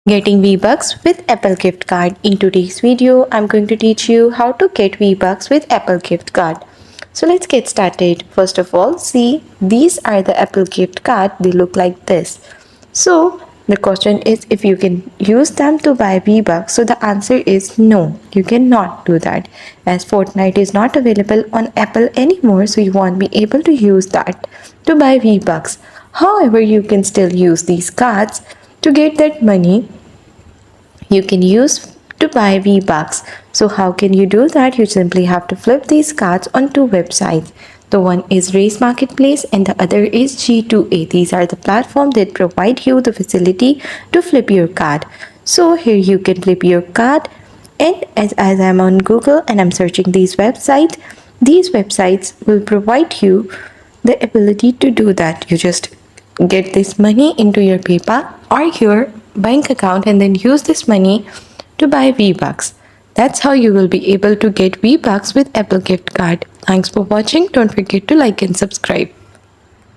Getting V-Bucks with Apple gift card. In today's video, I'm going to teach you how to get V-Bucks with Apple gift card. So let's get started. First of all, see, these are the Apple gift card. They look like this. So the question is if you can use them to buy V-Bucks. So the answer is no, you cannot do that, as Fortnite is not available on Apple anymore, so you won't be able to use that to buy V-Bucks. However, you can still use these cards to get that money you can use to buy V-Bucks. So how can you do that? You simply have to flip these cards on two websites. The one is Race Marketplace and the other is G2A. These are the platforms that provide you the facility to flip your card. So here you can flip your card, and as I'm on Google and I'm searching these websites will provide you the ability to do that. You just get this money into your PayPal or your bank account and then use this money to buy V-Bucks. That's how you will be able to get V-Bucks with Apple gift card. Thanks for watching. Don't forget to like and subscribe.